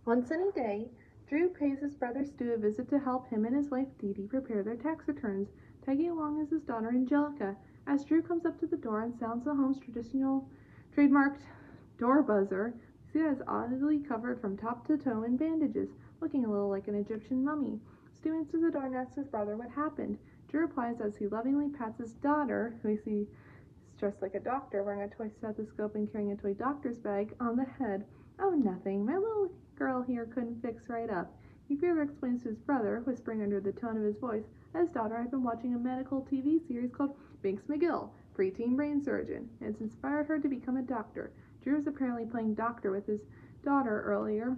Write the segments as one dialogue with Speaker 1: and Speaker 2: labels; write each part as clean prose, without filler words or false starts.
Speaker 1: One sunny day, Drew pays his brother Stu a visit to help him and his wife Dee Dee prepare their tax returns. Tagging along is his daughter Angelica. As Drew comes up to the door and sounds the home's traditional trademarked door buzzer, we see that it's oddly covered from top to toe in bandages, looking a little like an Egyptian mummy. Stu answers the door and asks his brother what happened. Drew replies as he lovingly pats his daughter, who we see is dressed like a doctor, wearing a toy stethoscope and carrying a toy doctor's bag, on the head. Oh, nothing. My little girl here couldn't fix right up. He further explains to his brother, whispering under the tone of his voice, that his daughter had been watching a medical TV series called Binks McGill, Preteen Brain Surgeon, and it's inspired her to become a doctor. Drew was apparently playing doctor with his daughter earlier.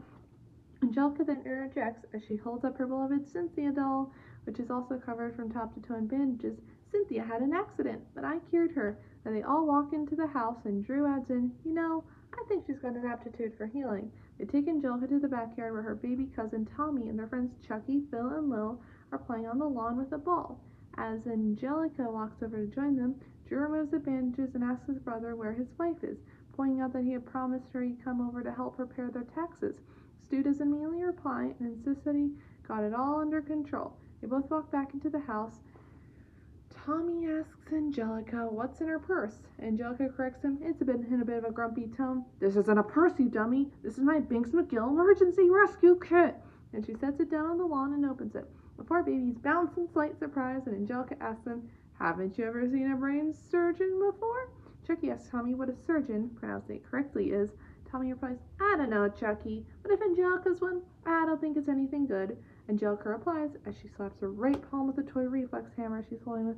Speaker 1: Angelica then interjects as she holds up her beloved Cynthia doll, which is also covered from top to toe in bandages. Cynthia had an accident, but I cured her. And they all walk into the house, and Drew adds in, I think she's got an aptitude for healing. They take Angelica to the backyard where her baby cousin Tommy and their friends Chuckie, Phil, and Lil are playing on the lawn with a ball. As Angelica walks over to join them, Drew removes the bandages and asks his brother where his wife is, pointing out that he had promised her he'd come over to help prepare their taxes. Stu doesn't immediately reply and insists that he got it all under control. They both walk back into the house. Tommy asks Angelica what's in her purse. Angelica corrects him. It's in a bit of a grumpy tone. This isn't a purse, you dummy. This is my Binks McGill emergency rescue kit. And she sets it down on the lawn and opens it. The four babies bounce in slight surprise, and Angelica asks them, haven't you ever seen a brain surgeon before? Chuckie asks Tommy what a surgeon, pronouncing it correctly, is. Tommy replies, I don't know, Chuckie, but if Angelica's one, I don't think it's anything good. Angelica replies as she slaps her right palm with a toy reflex hammer she's holding with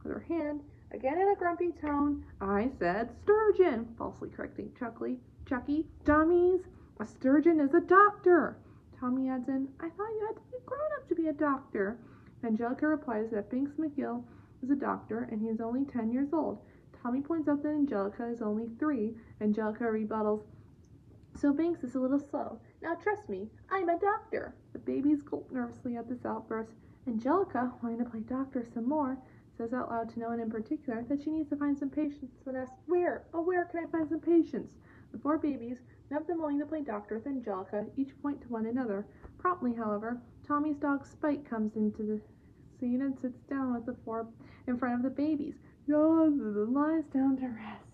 Speaker 1: her hand, again in a grumpy tone. I said sturgeon, falsely correcting Chuckie, dummies. A sturgeon is a doctor. Tommy adds in, I thought you had to be grown up to be a doctor. Angelica replies that Binks McGill is a doctor and he is only 10 years old. Tommy points out that Angelica is only 3. Angelica rebuttals, so Binks is a little slow. Now trust me, I'm a doctor. The babies gulp nervously at this outburst. Angelica, wanting to play doctor some more, says out loud to no one in particular that she needs to find some patients when asked, where can I find some patients? The 4 babies, none of them willing to play doctor with Angelica, each point to one another. Promptly, however, Tommy's dog Spike comes into the scene and sits down with the 4 in front of the babies. Yawns and lies down to rest.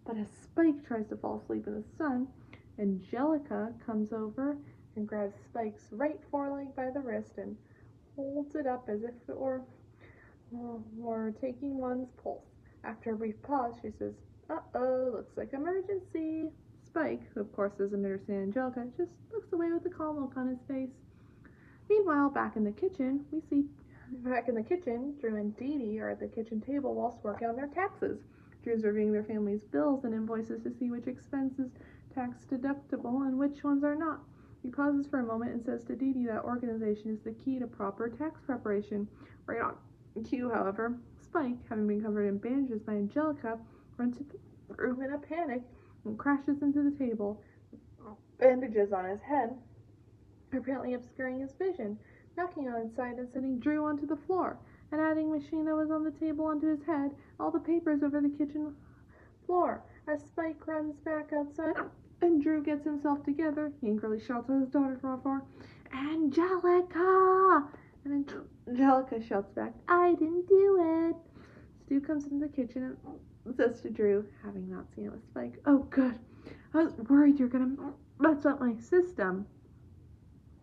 Speaker 1: But as Spike tries to fall asleep in the sun, Angelica comes over and grabs Spike's right foreleg by the wrist and holds it up as if it were taking one's pulse. After a brief pause, she says, uh-oh, looks like emergency. Spike, who of course doesn't understand Angelica, just looks away with a calm look on his face. Meanwhile, back in the kitchen, Drew and Dee Dee are at the kitchen table whilst working on their taxes. Drew's reviewing their family's bills and invoices to see which expenses tax deductible and which ones are not. He pauses for a moment and says to Dee Dee that organization is the key to proper tax preparation. Right on cue, however, Spike, having been covered in bandages by Angelica, runs into the room in a panic and crashes into the table, bandages on his head, apparently obscuring his vision, knocking on his side and sending Drew onto the floor. An adding machine that was on the table onto his head, all the papers over the kitchen floor. As Spike runs back outside and Drew gets himself together, he angrily shouts at his daughter from afar, Angelica! And Angelica shouts back, I didn't do it. Stu comes into the kitchen and says to Drew, having not seen it with Spike, oh good, I was worried you're gonna mess up my system.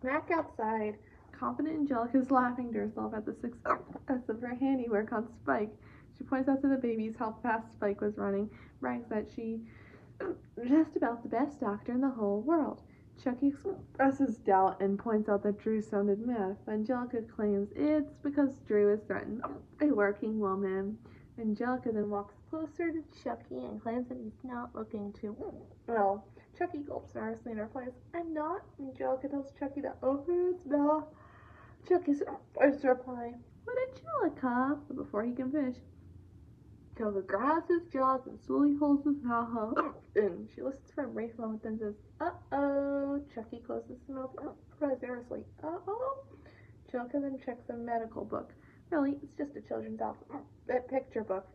Speaker 1: Back outside, confident Angelica is laughing to herself at the success of her handiwork on Spike. She points out to the babies how fast Spike was running, brags that she just about the best doctor in the whole world. Chuckie expresses doubt and points out that Drew sounded mad. Angelica claims it's because Drew is threatened by a working woman. Angelica then walks closer to Chuckie and claims that he's not looking too well. Chuckie gulps nervously and replies, I'm not. Angelica tells Chuckie that, oh, it's not. Chuckie's first to reply, but Angelica, but before he can finish, Angelica grabs his jaws and slowly holds his mouth in. She listens for a brief moment, then says, uh-oh. Chuckie closes his mouth precariously. Uh-oh. Angelica then checks a medical book. Really, it's just a children's picture book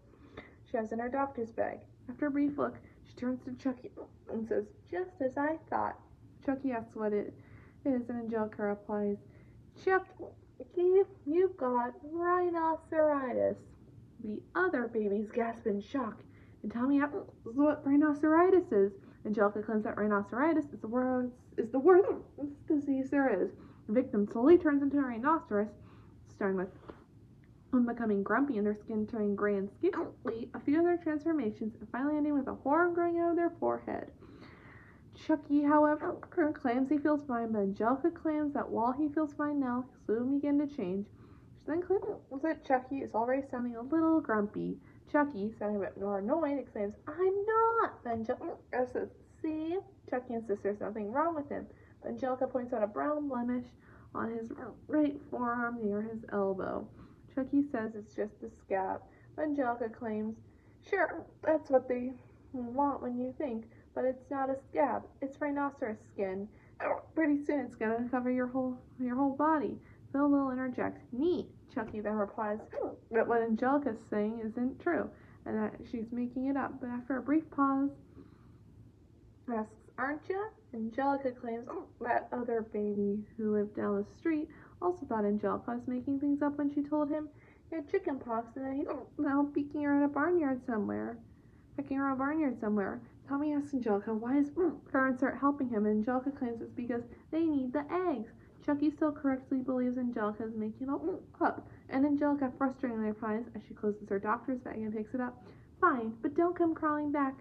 Speaker 1: she has in her doctor's bag. After a brief look, she turns to Chuckie and says, just as I thought. Chuckie asks what it It is, and Angelica replies, Chuckie, you've got rhinoceritis. The other babies gasp in shock, and Tommy asks what rhinoceritis is. Angelica claims that rhinoceritis is the worst disease there is. The victim slowly turns into a rhinoceros, starting with becoming grumpy and their skin turning gray and scaly, a few other transformations, and finally ending with a horn growing out of their forehead. Chuckie, however, claims he feels fine, but Angelica claims that while he feels fine now, he'll soon begin to change. She then claims that Chuckie is already sounding a little grumpy. Chuckie, sounding a bit more annoyed, exclaims, I'm not! But Angelica says, see? Chuckie insists there's nothing wrong with him, but Angelica points out a brown blemish on his right forearm near his elbow. Chuckie says it's just a scab, but Angelica claims, sure, that's what they want when you think, but it's not a scab, it's rhinoceros skin. Pretty soon it's gonna cover your whole body. Phil will interject, neat. Chuckie then replies that what Angelica's saying isn't true, and that she's making it up, but after a brief pause, asks, aren't you? Angelica claims that other baby who lived down the street also thought Angelica was making things up when she told him he had chicken pox and that he's now pecking around a barnyard somewhere. Tommy asks Angelica why his parents aren't helping him, and Angelica claims it's because they need the eggs. Chuckie still correctly believes Angelica is making it up, and Angelica frustratingly replies as she closes her doctor's bag and picks it up, fine, but don't come crawling back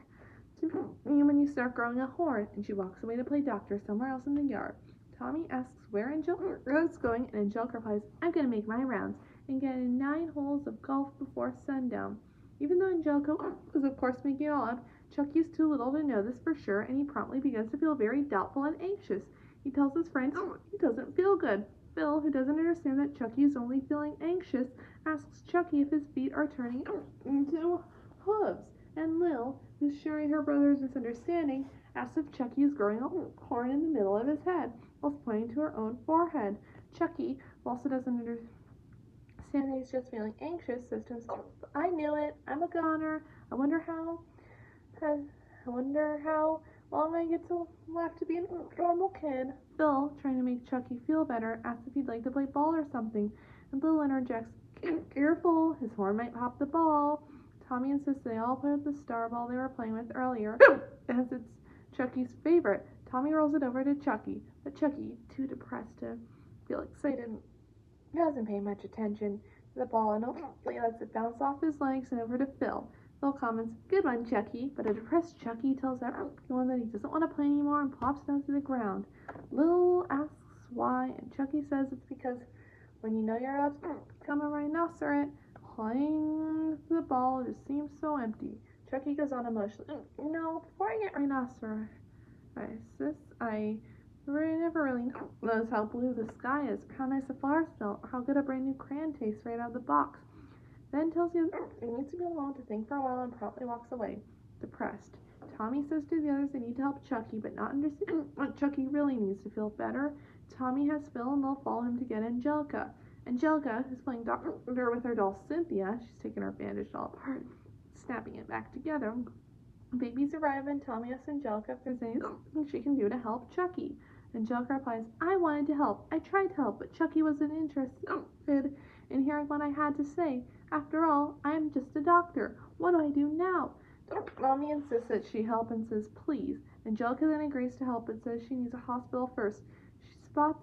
Speaker 1: to me when you start growing a horn, and she walks away to play doctor somewhere else in the yard. Tommy asks where Angelica is going, and Angelica replies, I'm going to make my rounds and get in 9 holes of golf before sundown. Even though Angelica was of course making it all up, Chuckie is too little to know this for sure, and he promptly begins to feel very doubtful and anxious. He tells his friends he doesn't feel good. Phil, who doesn't understand that Chuckie is only feeling anxious, asks Chuckie if his feet are turning into hooves. And Lil, who's sharing her brother's misunderstanding, asks if Chuckie is growing a horn in the middle of his head, whilst pointing to her own forehead. Chuckie, who also doesn't understand that he's just feeling anxious, says to himself, I knew it, I'm a goner. I wonder how long I get to left to be a normal kid. Phil, trying to make Chuckie feel better, asks if he'd like to play ball or something, and Lil interjects, careful, his horn might pop the ball. Tommy insists they all play with the star ball they were playing with earlier, as it's Chuckie's favorite. Tommy rolls it over to Chuckie, but Chuckie, too depressed to feel excited, doesn't pay much attention to the ball and only lets it bounce off his legs and over to Phil. Phil comments, good one, Chuckie, but a depressed Chuckie tells everyone that he doesn't want to play anymore and plops down to the ground. Lil asks why, and Chuckie says it's because when you know you're about to become a rhinoceros, playing the ball just seems so empty. Chuckie goes on emotionally, before I get rhinoceros, I never really knows how blue the sky is, or how nice the flowers smell, or how good a brand new crayon tastes right out of the box. Then tells you he needs to be alone to think for a while and promptly walks away, depressed. Tommy says to the others they need to help Chuckie, but not understanding what Chuckie really needs to feel better. Tommy has Phil and they'll follow him to get Angelica. Angelica, who's playing doctor with her doll Cynthia, she's taking her bandaged doll apart, snapping it back together. Babies arrive and Tommy asks Angelica if there's anything she can do to help Chuckie. Angelica replies, I wanted to help. I tried to help, but Chuckie wasn't interested in hearing what I had to say. After all, I am just a doctor. What do I do now? Tommy insists that she help and says, please. Angelica then agrees to help but says she needs a hospital first. She spots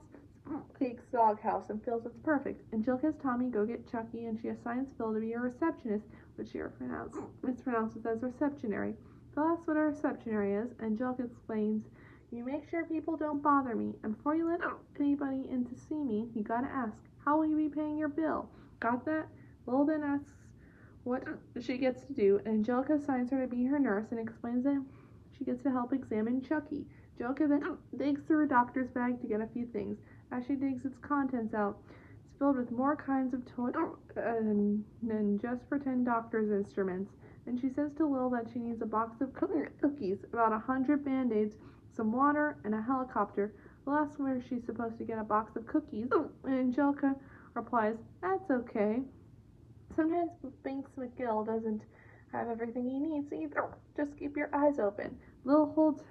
Speaker 1: Cake's doghouse and feels it's perfect. Angelica has Tommy go get Chuckie and she assigns Phil to be a receptionist, which she mispronounces as receptionary. Phil asks what a receptionary is, and Angelica explains, you make sure people don't bother me, and before you let anybody in to see me, you gotta ask, how will you be paying your bill? Got that? Lil then asks what she gets to do, and Angelica assigns her to be her nurse and explains that she gets to help examine Chuckie. Angelica then digs through her doctor's bag to get a few things. As she digs its contents out, it's filled with more kinds of toys than just pretend doctor's instruments. And she says to Lil that she needs a box of cookies, about 100 Band-Aids, some water, and a helicopter. Lil asks where she's supposed to get a box of cookies, and Angelica replies, that's okay. Sometimes Binks McGill doesn't have everything he needs either. Just keep your eyes open. Lil holds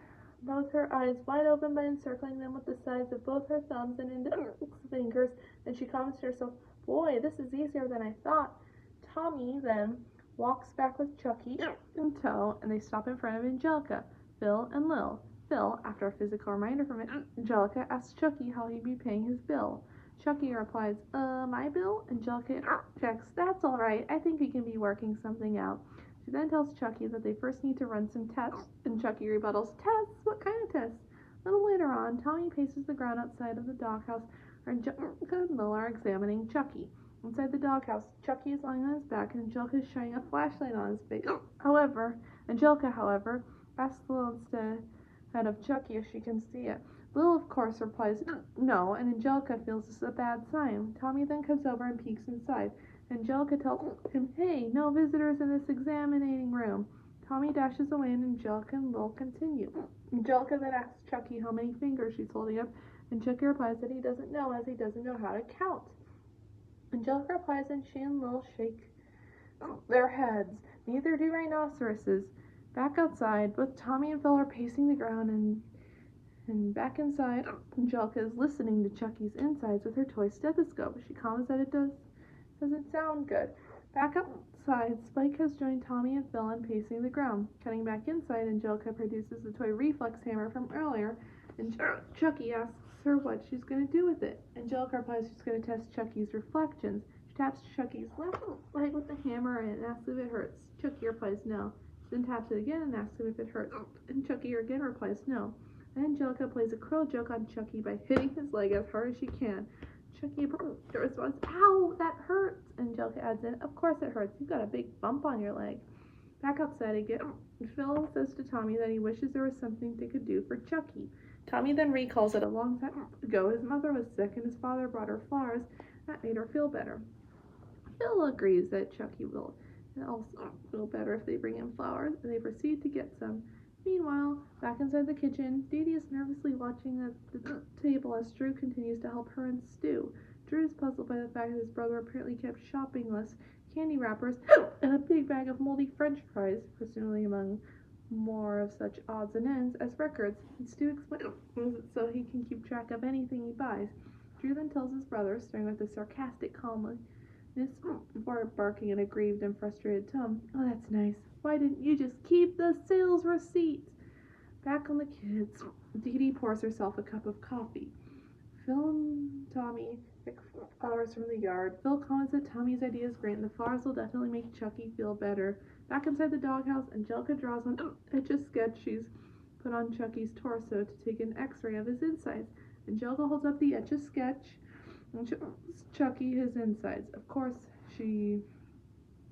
Speaker 1: both her eyes wide open by encircling them with the sides of both her thumbs and index fingers. Then she comments to herself, "Boy, this is easier than I thought." Tommy then walks back with Chuckie in tow, and they stop in front of Angelica, Phil, and Lil. Phil, after a physical reminder from Angelica, asks Chuckie how he'd be paying his bill. Chuckie replies, my bill? Angelica checks, "That's all right. I think we can be working something out." She then tells Chuckie that they first need to run some tests, and Chuckie rebuttals, "Tests? What kind of tests?" A little later on, Tommy paces the ground outside of the doghouse, where Angelica and Lil are examining Chuckie. Inside the doghouse, Chuckie is lying on his back, and Angelica is shining a flashlight on his face. Angelica, asks Lil instead of Chuckie if she can see it. Lil, of course, replies no, and Angelica feels this is a bad sign. Tommy then comes over and peeks inside. Angelica tells him, "Hey, no visitors in this examining room." Tommy dashes away, and Angelica and Lil continue. Angelica then asks Chuckie how many fingers she's holding up, and Chuckie replies that he doesn't know, as he doesn't know how to count. Angelica replies, and she and Lil shake their heads. Neither do rhinoceroses. Back outside, both Tommy and Phil are pacing the ground, and back inside, Angelica is listening to Chuckie's insides with her toy stethoscope. She comments that it doesn't sound good. Back outside, Spike has joined Tommy and Phil in pacing the ground. Cutting back inside, Angelica produces the toy reflex hammer from earlier, and Chuckie asks her what she's going to do with it. Angelica replies she's going to test Chuckie's reflections. She taps Chuckie's left leg with the hammer and asks if it hurts. Chuckie replies no. She then taps it again and asks him if it hurts, and Chuckie again replies no. Then Angelica plays a cruel joke on Chuckie by hitting his leg as hard as she can. Chuckie responds, "Ow, that hurts." Angelica adds in, "Of course it hurts. You've got a big bump on your leg." Back outside again, Phil says to Tommy that he wishes there was something they could do for Chuckie. Tommy then recalls that a long time ago his mother was sick and his father brought her flowers. That made her feel better. Phil agrees that Chuckie will also feel better if they bring him flowers, and they proceed to get some. Meanwhile, back inside the kitchen, Dee Dee is nervously watching at the table as Drew continues to help her and Stu. Drew is puzzled by the fact that his brother apparently kept shopping lists, candy wrappers, and a big bag of moldy French fries, presumably among more of such odds and ends as records, and Stu explains it so he can keep track of anything he buys. Drew then tells his brother, staring with a sarcastic calmness before barking in a grieved and frustrated tone, "Oh, that's nice. Why didn't you just keep the sales receipt?" Back on the kids, Dee Dee pours herself a cup of coffee. Phil and Tommy pick flowers from the yard. Phil comments that Tommy's idea is great and the flowers will definitely make Chuckie feel better. Back inside the doghouse, Angelica draws on a sketch she's put on Chuckie's torso to take an x-ray of his insides. Angelica holds up the etch-a-sketch and shows Chuckie his insides. Of course,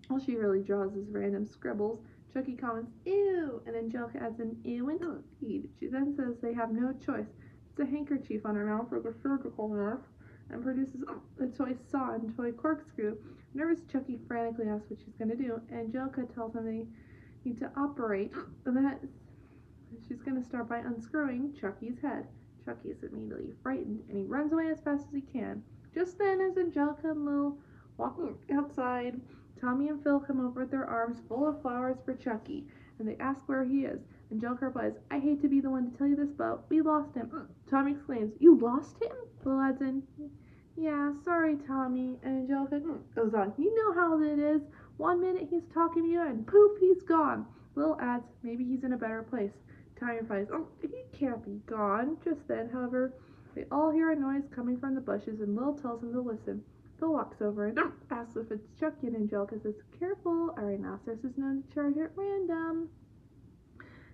Speaker 1: all she really draws is random scribbles. Chuckie comments, "Ew," and Angelica adds an "ew" indeed. She then says they have no choice. It's a handkerchief on her mouth with a surgical nurse, and produces a toy saw and toy corkscrew. Nervous Chuckie frantically asks what she's going to do. Angelica tells him they need to operate, and that she's going to start by unscrewing Chuckie's head. Chuckie is immediately frightened, and he runs away as fast as he can. Just then, as Angelica and Lil walk outside, Tommy and Phil come over with their arms full of flowers for Chuckie, and they ask where he is. Angelica replies, "I hate to be the one to tell you this, but we lost him." Tommy exclaims, "You lost him?" Lil adds in, "Yeah, sorry, Tommy." And Angelica goes on, "You know how it is. 1 minute he's talking to you, and poof, he's gone." Lil adds, "Maybe he's in a better place." Tommy replies, "He can't be gone." Just then, however, they all hear a noise coming from the bushes, and Lil tells them to listen. Phil walks over and asks if it's Chuckie, and Angelica says, "Careful, a rhinoceros is known to charge at random."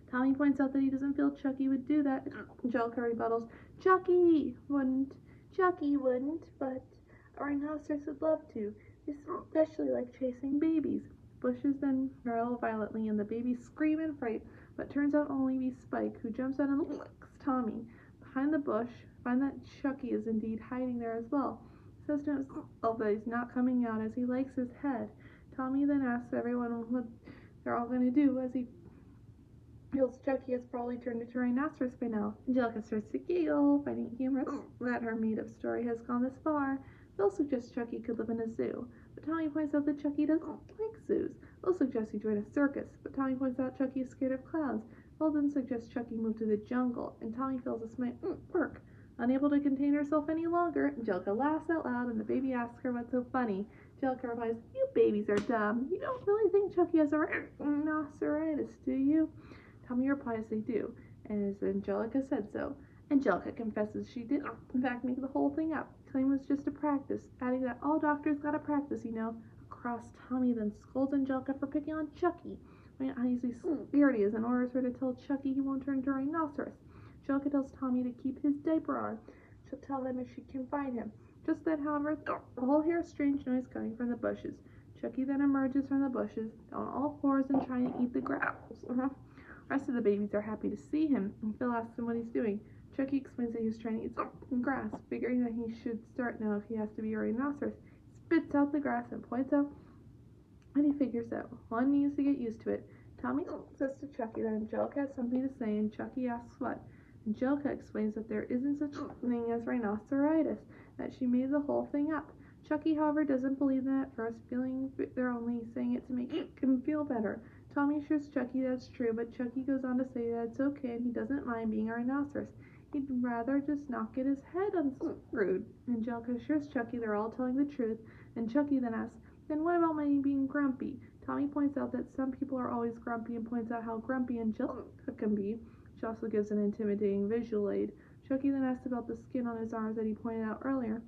Speaker 1: Tommy points out that he doesn't feel Chuckie would do that. Angelica rebuttals, Chuckie wouldn't, but a rhinoceros would love to, especially like chasing babies." Bushes then rattle violently, and the babies scream in fright, but turns out only to be Spike, who jumps out and licks Tommy. Behind the bush, find that Chuckie is indeed hiding there as well. Says to himself that he's not coming out as he likes his head. Tommy then asks everyone what they're all going to do as he feels Chuckie has probably turned into a rhinoceros by now. Angelica starts to giggle, finding humorous that her made-up story has gone this far. Phil suggests Chuckie could live in a zoo, but Tommy points out that Chuckie doesn't like zoos. Phil suggests he join a circus, but Tommy points out Chuckie is scared of clowns. Phil then suggests Chuckie move to the jungle, and Tommy feels this might work. Unable to contain herself any longer, Angelica laughs out loud, and the baby asks her what's so funny. Angelica replies, "You babies are dumb. You don't really think Chuckie has a rhinoceritis, do you?" Tommy replies they do, and as Angelica said so. Angelica confesses she did, in fact, make the whole thing up, claiming it was just a practice, adding that all doctors gotta practice, you know. Across, Tommy then scolds Angelica for picking on Chuckie, when how easily scared he is, and orders her to tell Chuckie he won't turn into a rhinoceros. Angelica tells Tommy to keep his diaper on. She'll tell him if she can find him. Just then, however, the whole hear a strange noise coming from the bushes. Chuckie then emerges from the bushes, on all fours and trying to eat the grass. The rest of the babies are happy to see him, and Phil asks him what he's doing. Chuckie explains that he's trying to eat some grass, figuring that he should start now if he has to be a rhinoceros. He spits out the grass and points out, and he figures out one needs to get used to it. Tommy says to Chuckie that Angelica has something to say, and Chuckie asks what. Angelica explains that there isn't such a thing as rhinoceritis, that she made the whole thing up. Chuckie, however, doesn't believe that at first, feeling they're only saying it to make him feel better. Tommy assures Chuckie that's true, but Chuckie goes on to say that it's okay and he doesn't mind being a rhinoceros. He'd rather just not get his head unscrewed. Angelica assures Chuckie they're all telling the truth, and Chuckie then asks, "Then what about my being grumpy?" Tommy points out that some people are always grumpy and points out how grumpy Angelica can be. She also gives an intimidating visual aid. Chuckie then asks about the skin on his arms that he pointed out earlier.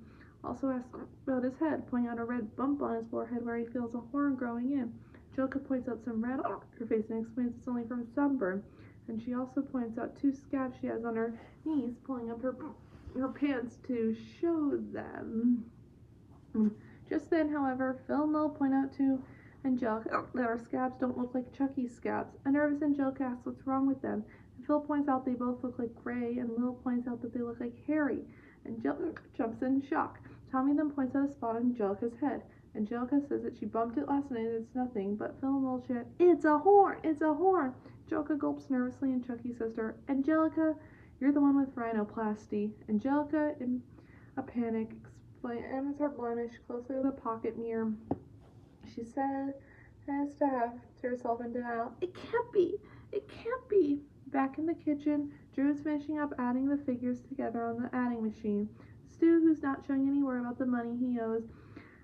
Speaker 1: Also asks about his head, pointing out a red bump on his forehead where he feels a horn growing in. Angelica points out some red on her face and explains it's only from sunburn. And she also points out 2 scabs she has on her knees, pulling up her pants to show them. Just then, however, Phil and Lil point out to Angelica that her scabs don't look like Chuckie's scabs. A nervous Angelica asks what's wrong with them. And Phil points out they both look like Gray, and Lil points out that they look like Harry. Angelica jumps in shock. Tommy then points out a spot on Angelica's head. Angelica says that she bumped it last night and it's nothing, but Phil and Lil shout, "It's a horn! It's a horn!" Angelica gulps nervously, and Chuckie says to her, "Angelica, you're the one with rhinoplasty." Angelica, in a panic, examines her blemish closely with a pocket mirror. She says to have to herself in denial, "It can't be! It can't be!" Back in the kitchen, Drew is finishing up adding the figures together on the adding machine. Stu, who's not showing any worry about the money he owes,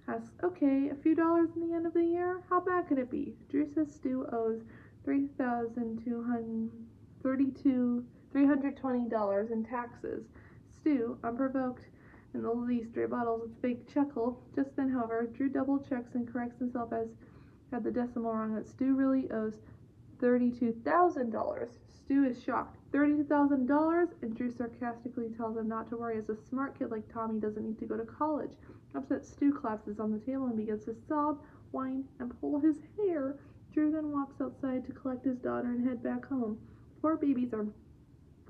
Speaker 1: asks, "Okay, a few dollars in the end of the year? How bad could it be?" Drew says Stu owes $320 in taxes. Stu, unprovoked in the least, rebuttals with a fake chuckle. Just then, however, Drew double checks and corrects himself as had the decimal wrong, that Stu really owes $32,000. Stu is shocked. $32,000? And Drew sarcastically tells him not to worry, as a smart kid like Tommy doesn't need to go to college. Upset, Stu collapses on the table and begins to sob, whine, and pull his hair. Drew then walks outside to collect his daughter and head back home. The 4 babies are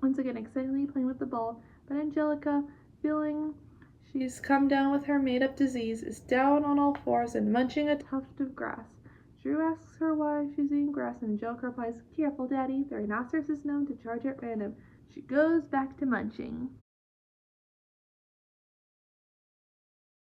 Speaker 1: once again excitedly playing with the ball, but Angelica, feeling she's come down with her made-up disease, is down on all fours and munching a tuft of grass. Drew asks her why she's eating grass, and Angelica replies, "Careful, Daddy, the rhinoceros is known to charge at random." She goes back to munching.